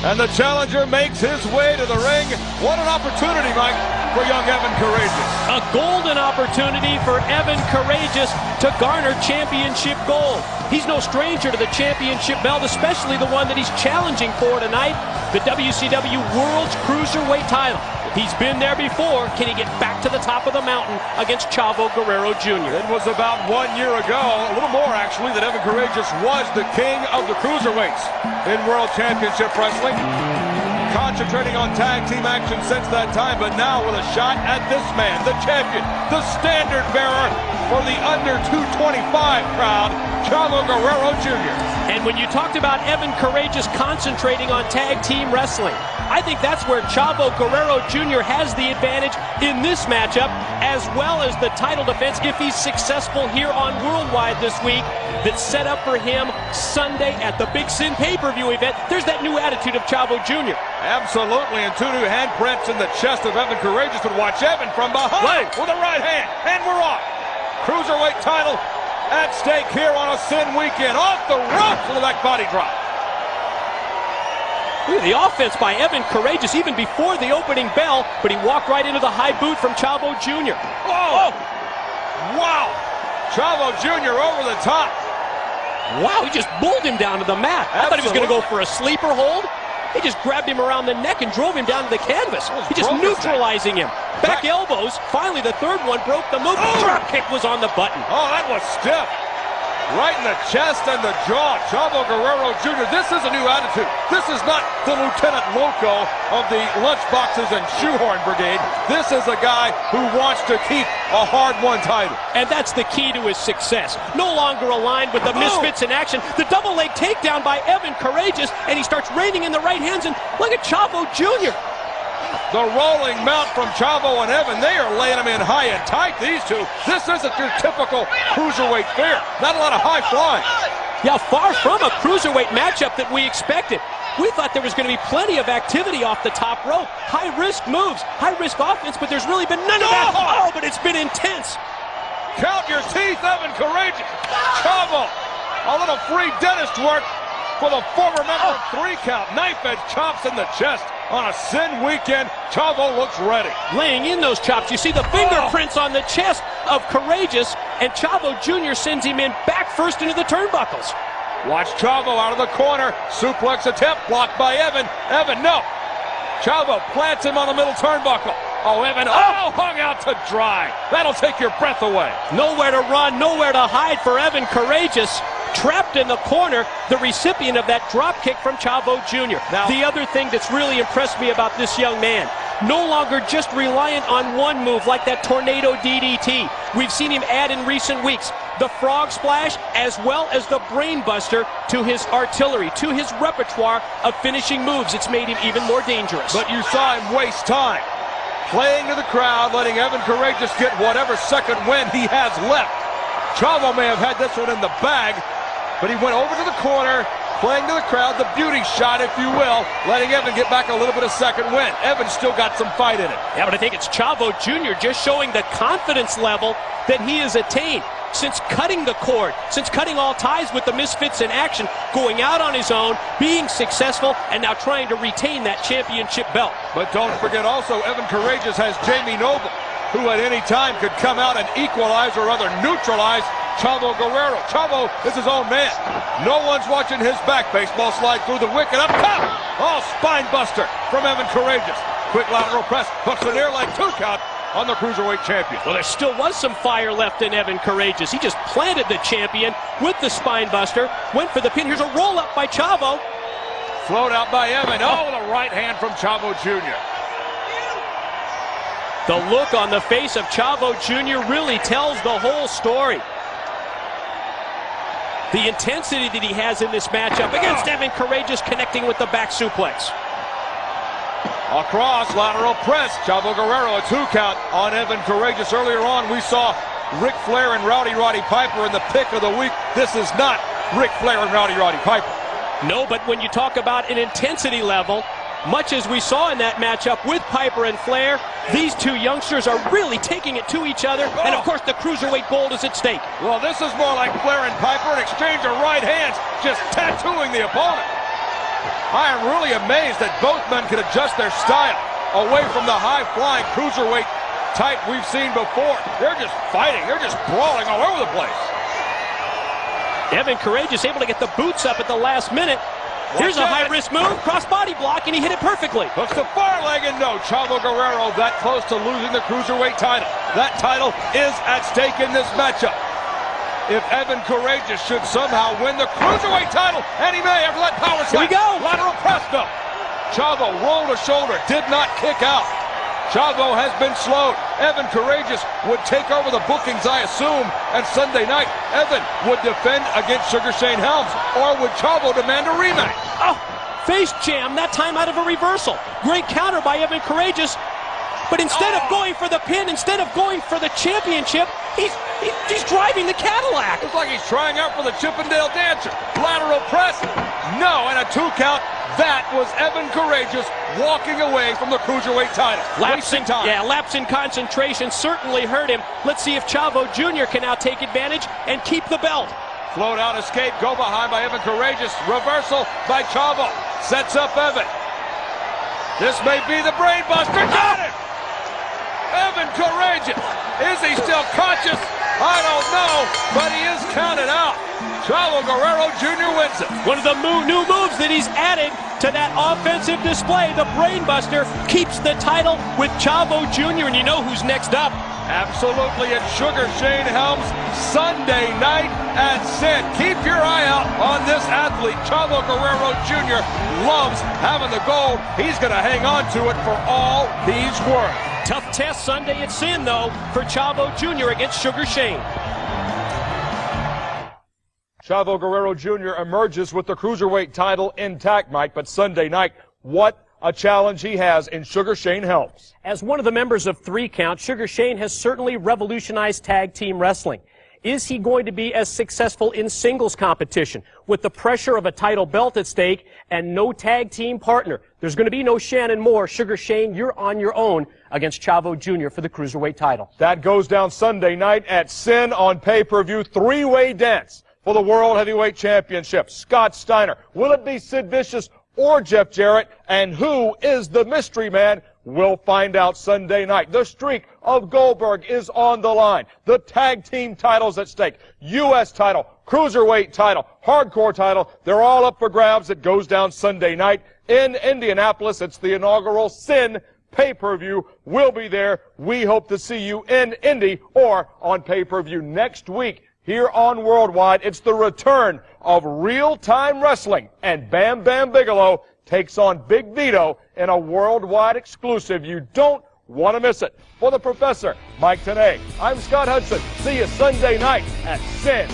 And the challenger makes his way to the ring. What an opportunity, Mike, for young Evan Karagias. A golden opportunity for Evan Karagias to garner championship gold. He's no stranger to the championship belt, especially the one that he's challenging for tonight, the WCW World's Cruiserweight title. He's been there before. Can he get back to the top of the mountain against Chavo Guerrero Jr.? It was about 1 year ago, a little more actually, that Evan Karagias was the king of the cruiserweights in World Championship Wrestling. Concentrating on tag team action since that time, but now with a shot at this man, the champion, the standard bearer for the under 225 crowd, Chavo Guerrero Jr. And when you talked about Evan Karagias concentrating on tag team wrestling, I think that's where Chavo Guerrero Jr. has the advantage in this matchup, as well as the title defense if he's successful here on Worldwide this week. That's set up for him Sunday at the Big Sin pay-per-view event. There's that new attitude of Chavo Jr. Absolutely, and two new handprints in the chest of Evan Karagias would watch Evan from behind with a right hand, and we're off. Cruiserweight title at stake here on a Sin weekend. Off the ropes with a back body drop. Look at the offense by Evan Karagias even before the opening bell, but he walked right into the high boot from Chavo Jr. Oh! Wow! Chavo Jr. over the top. Wow, he just bulled him down to the mat. I thought he was going to go for a sleeper hold. He just grabbed him around the neck and drove him down to the canvas. He just neutralizing him. Back elbows. Finally, the third one broke the move. Oh. Drop kick was on the button. Oh, that was stiff. Right in the chest and the jaw. Chavo Guerrero Jr., this is a new attitude. This is not the Lieutenant Loco of the Lunchboxes and Shoehorn Brigade. This is a guy who wants to keep a hard-won title. And that's the key to his success. No longer aligned with the misfits in action. The double leg takedown by Evan Karagias, and he starts raining in the right hands, and look at Chavo Jr. The rolling mount from Chavo and Evan, they are laying them in high and tight, these two. This isn't your typical cruiserweight fare. Not a lot of high flying. Yeah, far from a cruiserweight matchup that we expected. We thought there was going to be plenty of activity off the top rope. High-risk moves, high-risk offense, but there's really been none of that. Oh, but it's been intense. Count your teeth, Evan Karagias. Chavo, a little free dentist work for the former member of 3 count. Knife edge chops in the chest. On a Sin weekend, Chavo looks ready. Laying in those chops. You see the fingerprints on the chest of Karagias, and Chavo Jr. sends him in back first into the turnbuckles. Watch Chavo out of the corner. Suplex attempt blocked by Evan. Evan, no. Chavo plants him on the middle turnbuckle. Oh, Evan, hung out to dry. That'll take your breath away. Nowhere to run, nowhere to hide for Evan Karagias. Trapped in the corner, the recipient of that drop kick from Chavo Jr. Now, the other thing that's really impressed me about this young man, no longer just reliant on one move like that tornado DDT. We've seen him add in recent weeks the frog splash as well as the brain buster to his artillery, to his repertoire of finishing moves. It's made him even more dangerous. But you saw him waste time playing to the crowd, letting Evan Karagias get whatever second wind he has left. Chavo may have had this one in the bag, but he went over to the corner, playing to the crowd, the beauty shot, if you will, letting Evan get back a little bit of second wind. Evan's still got some fight in it. Yeah, but I think it's Chavo Jr. just showing the confidence level that he has attained since cutting the cord, since cutting all ties with the misfits in action, going out on his own, being successful, and now trying to retain that championship belt. But don't forget also, Evan Karagias has Jamie Noble, who at any time could come out and equalize or rather neutralize Chavo Guerrero. Chavo is his own man. No one's watching his back. Baseball slide through the wicket up top. Oh, spine buster from Evan Karagias. Quick lateral press. Hooks an air leg 2 count on the Cruiserweight champion. Well, there still was some fire left in Evan Karagias. He just planted the champion with the spine buster. Went for the pin. Here's a roll up by Chavo. Float out by Evan. Oh, the right hand from Chavo Jr. The look on the face of Chavo Jr. really tells the whole story. The intensity that he has in this matchup against Evan Karagias, connecting with the back suplex. Across, lateral press. Chavo Guerrero, a 2 count on Evan Karagias. Earlier on, we saw Ric Flair and Rowdy Roddy Piper in the pick of the week. This is not Ric Flair and Rowdy Roddy Piper. No, but when you talk about an intensity level, much as we saw in that matchup with Piper and Flair, these two youngsters are really taking it to each other, and of course the Cruiserweight gold is at stake. Well, this is more like Flair and Piper, an exchange of right hands, just tattooing the opponent. I am really amazed that both men can adjust their style away from the high-flying cruiserweight type we've seen before. They're just fighting. They're just brawling all over the place. Evan Karagias able to get the boots up at the last minute. Here's a high-risk move, cross-body block, and he hit it perfectly. Hooks the far leg, and no, Chavo Guerrero that close to losing the cruiserweight title. That title is at stake in this matchup. If Evan Karagias should somehow win the cruiserweight title, and he may after that power slam. Here we go. Lateral press, no. Chavo rolled a shoulder, did not kick out. Chavo has been slowed. Evan Karagias would take over the bookings, I assume, and Sunday night, Evan would defend against Sugar Shane Helms, or would Chavo demand a rematch? Oh, face jam, that time out of a reversal. Great counter by Evan Karagias, but instead of going for the pin, instead of going for the championship, he's driving the Cadillac. It's like he's trying out for the Chippendale Dancer. Lateral press, no, and a 2 count. That was Evan Karagias walking away from the cruiserweight title. Wasting time. Yeah, lapse in concentration certainly hurt him. Let's see if Chavo Jr. can now take advantage and keep the belt. Float out escape, go behind by Evan Karagias. Reversal by Chavo. Sets up Evan. This may be the brain buster. Got it! Evan Karagias. Is he still conscious? I don't know, but he is counted out. Chavo Guerrero Jr. wins it. One of the new moves that he's added to that offensive display, the Brainbuster, keeps the title with Chavo Jr. And you know who's next up. Absolutely, it's Sugar Shane Helms Sunday night at Sin. Keep your eye out on this athlete. Chavo Guerrero Jr. loves having the gold. He's going to hang on to it for all he's worth. Tough test Sunday at Sin, though, for Chavo Jr. against Sugar Shane. Chavo Guerrero Jr. emerges with the cruiserweight title intact, Mike, but Sunday night, what a challenge he has in Sugar Shane Helms. As one of the members of 3 Count, Sugar Shane has certainly revolutionized tag team wrestling. Is he going to be as successful in singles competition with the pressure of a title belt at stake and no tag team partner? There's going to be no Shannon Moore. Sugar Shane, you're on your own against Chavo Jr. for the cruiserweight title. That goes down Sunday night at Sin on pay-per-view. 3-way dance for the World Heavyweight Championship. Scott Steiner. Will it be Sid Vicious or Jeff Jarrett? And who is the mystery man? We'll find out Sunday night. The streak of Goldberg is on the line. The tag team titles at stake. U.S. title, cruiserweight title, hardcore title. They're all up for grabs. It goes down Sunday night in Indianapolis. It's the inaugural Sin pay-per-view. We'll be there. We hope to see you in Indy or on pay-per-view next week. Here on Worldwide, it's the return of real-time wrestling, and Bam Bam Bigelow takes on Big Vito in a worldwide exclusive. You don't want to miss it. For the Professor, Mike Tenay, I'm Scott Hudson. See you Sunday night at Sin.